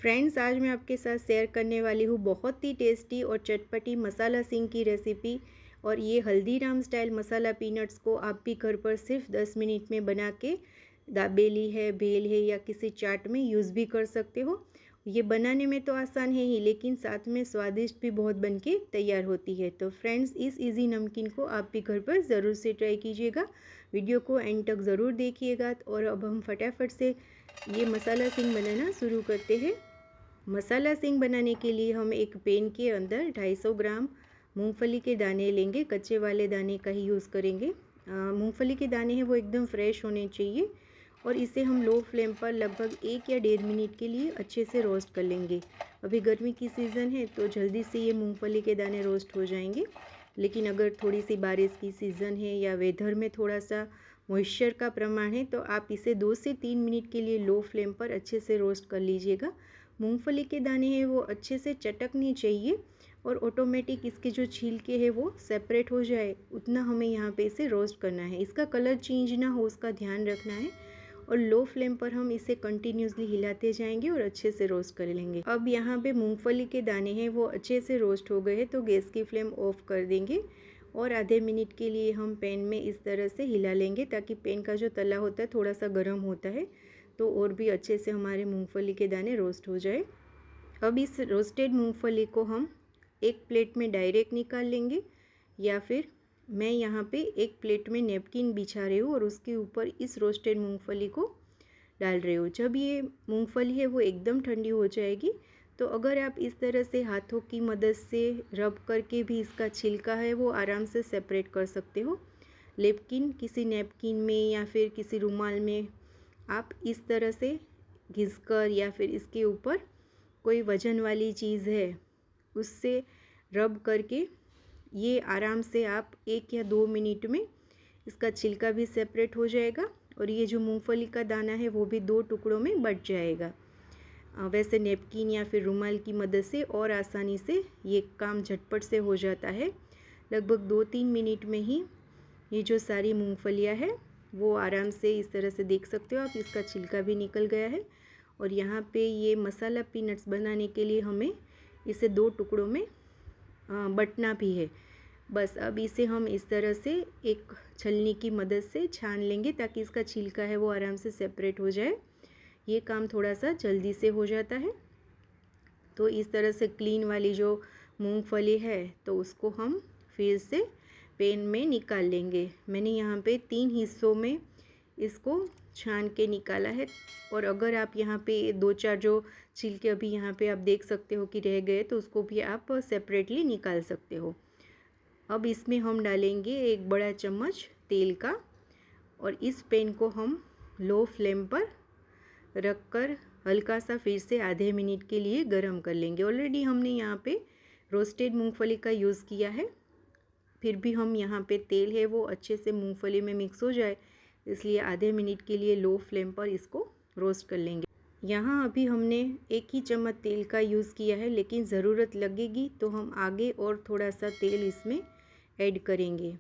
Friends, आज मैं आपके साथ शेयर करने वाली हूँ बहुत ही टेस्टी और चटपटी मसाला सिंग की रेसिपी। और ये हल्दीराम स्टाइल मसाला पीनट्स को आप भी घर पर सिर्फ 10 मिनट में बना के दाबेली है, भेल है या किसी चाट में यूज़ भी कर सकते हो। ये बनाने में तो आसान है ही, लेकिन साथ में स्वादिष्ट भी बहुत बन के तैयार होती है। तो फ्रेंड्स, इस इजी नमकीन को आप भी घर पर ज़रूर से ट्राई कीजिएगा। वीडियो को एंड तक ज़रूर देखिएगा। और अब हम फटाफट से ये मसाला सिंग बनाना शुरू करते हैं। मसाला सिंग बनाने के लिए हम एक पैन के अंदर 250 ग्राम मूंगफली के दाने लेंगे। कच्चे वाले दाने का ही यूज़ करेंगे। मूंगफली के दाने हैं वो एकदम फ्रेश होने चाहिए। और इसे हम लो फ्लेम पर लगभग 1 या 1.5 मिनट के लिए अच्छे से रोस्ट कर लेंगे। अभी गर्मी की सीज़न है तो जल्दी से ये मूंगफली के दाने रोस्ट हो जाएंगे। लेकिन अगर थोड़ी सी बारिश की सीज़न है या वेदर में थोड़ा सा मॉइस्चर का प्रमाण है तो आप इसे 2 से 3 मिनट के लिए लो फ्लेम पर अच्छे से रोस्ट कर लीजिएगा। मूंगफली के दाने हैं वो अच्छे से चटकने चाहिए और ऑटोमेटिक इसके जो छिलके हैं वो सेपरेट हो जाए, उतना हमें यहाँ पे इसे रोस्ट करना है। इसका कलर चेंज ना हो उसका ध्यान रखना है। और लो फ्लेम पर हम इसे कंटिन्यूसली हिलाते जाएंगे और अच्छे से रोस्ट कर लेंगे। अब यहाँ पे मूंगफली के दाने हैं वो अच्छे से रोस्ट हो गए हैं तो गैस की फ्लेम ऑफ कर देंगे। और आधे मिनट के लिए हम पैन में इस तरह से हिला लेंगे ताकि पैन का जो तला होता है थोड़ा सा गर्म होता है तो और भी अच्छे से हमारे मूंगफली के दाने रोस्ट हो जाए। अब इस रोस्टेड मूंगफली को हम एक प्लेट में डायरेक्ट निकाल लेंगे, या फिर मैं यहाँ पे एक प्लेट में नैपकिन बिछा रही हूँ और उसके ऊपर इस रोस्टेड मूंगफली को डाल रही हूँ। जब ये मूंगफली है वो एकदम ठंडी हो जाएगी तो अगर आप इस तरह से हाथों की मदद से रब करके भी इसका छिलका है वो आराम से सेपरेट कर सकते हो। लेकिन किसी नैपकिन में या फिर किसी रुमाल में आप इस तरह से घिसकर या फिर इसके ऊपर कोई वजन वाली चीज़ है उससे रब करके ये आराम से आप 1 या 2 मिनट में इसका छिलका भी सेपरेट हो जाएगा और ये जो मूंगफली का दाना है वो भी 2 टुकड़ों में बट जाएगा। वैसे नैपकिन या फिर रुमाल की मदद से और आसानी से ये काम झटपट से हो जाता है। लगभग 2-3 मिनट में ही ये जो सारी मूंगफलियाँ हैं वो आराम से इस तरह से देख सकते हो आप, इसका छिलका भी निकल गया है। और यहाँ पे ये मसाला पीनट्स बनाने के लिए हमें इसे 2 टुकड़ों में बटना भी है। बस अब इसे हम इस तरह से एक छलनी की मदद से छान लेंगे ताकि इसका छिलका है वो आराम से सेपरेट हो जाए। ये काम थोड़ा सा जल्दी से हो जाता है। तो इस तरह से क्लीन वाली जो मूंगफली है तो उसको हम फिर से पैन में निकाल लेंगे। मैंने यहाँ पे 3 हिस्सों में इसको छान के निकाला है। और अगर आप यहाँ पे 2-4 जो छिलके अभी यहाँ पे आप देख सकते हो कि रह गए तो उसको भी आप सेपरेटली निकाल सकते हो। अब इसमें हम डालेंगे 1 बड़ा चम्मच तेल का और इस पैन को हम लो फ्लेम पर रखकर हल्का सा फिर से आधे मिनट के लिए गरम कर लेंगे। ऑलरेडी हमने यहाँ पे रोस्टेड मूंगफली का यूज़ किया है, फिर भी हम यहाँ पे तेल है वो अच्छे से मूंगफली में मिक्स हो जाए इसलिए आधे मिनट के लिए लो फ्लेम पर इसको रोस्ट कर लेंगे। यहाँ अभी हमने 1 ही चम्मच तेल का यूज़ किया है, लेकिन ज़रूरत लगेगी तो हम आगे और थोड़ा सा तेल इसमें ऐड करेंगे।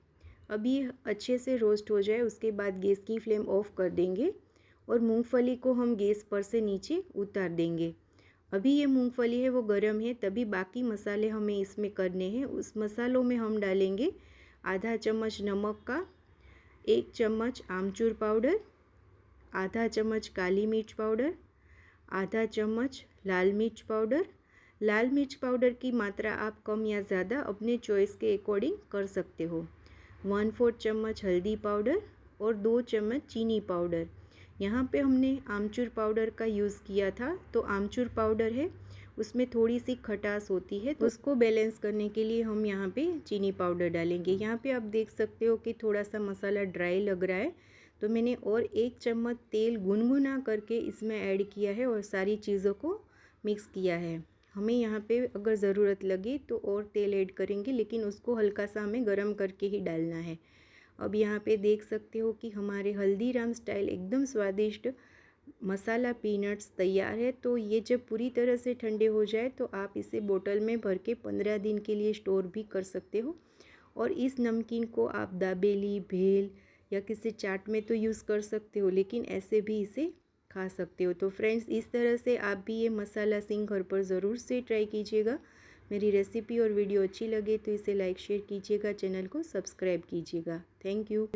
अभी अच्छे से रोस्ट हो जाए उसके बाद गैस की फ्लेम ऑफ कर देंगे और मूंगफली को हम गैस पर से नीचे उतार देंगे। अभी ये मूंगफली है वो गर्म है तभी बाकी मसाले हमें इसमें करने हैं। उस मसालों में हम डालेंगे आधा चम्मच नमक का, 1 चम्मच आमचूर पाउडर, आधा चम्मच काली मिर्च पाउडर, आधा चम्मच लाल मिर्च पाउडर। लाल मिर्च पाउडर की मात्रा आप कम या ज़्यादा अपने चॉइस के अकॉर्डिंग कर सकते हो। 1/4 चम्मच हल्दी पाउडर और 2 चम्मच चीनी पाउडर। यहाँ पे हमने आमचूर पाउडर का यूज़ किया था तो आमचूर पाउडर है उसमें थोड़ी सी खटास होती है तो उसको बैलेंस करने के लिए हम यहाँ पे चीनी पाउडर डालेंगे। यहाँ पे आप देख सकते हो कि थोड़ा सा मसाला ड्राई लग रहा है तो मैंने और 1 चम्मच तेल गुनगुना करके इसमें ऐड किया है और सारी चीज़ों को मिक्स किया है। हमें यहाँ पे अगर ज़रूरत लगे तो और तेल ऐड करेंगे, लेकिन उसको हल्का सा हमें गर्म करके ही डालना है। अब यहाँ पे देख सकते हो कि हमारे हल्दीराम स्टाइल एकदम स्वादिष्ट मसाला पीनट्स तैयार है। तो ये जब पूरी तरह से ठंडे हो जाए तो आप इसे बोतल में भर के 15 दिन के लिए स्टोर भी कर सकते हो। और इस नमकीन को आप दाबेली, भेल या किसी चाट में तो यूज़ कर सकते हो, लेकिन ऐसे भी इसे खा सकते हो। तो फ्रेंड्स, इस तरह से आप भी ये मसाला सिंग घर पर ज़रूर से ट्राई कीजिएगा। मेरी रेसिपी और वीडियो अच्छी लगे तो इसे लाइक शेयर कीजिएगा, चैनल को सब्सक्राइब कीजिएगा। Thank you.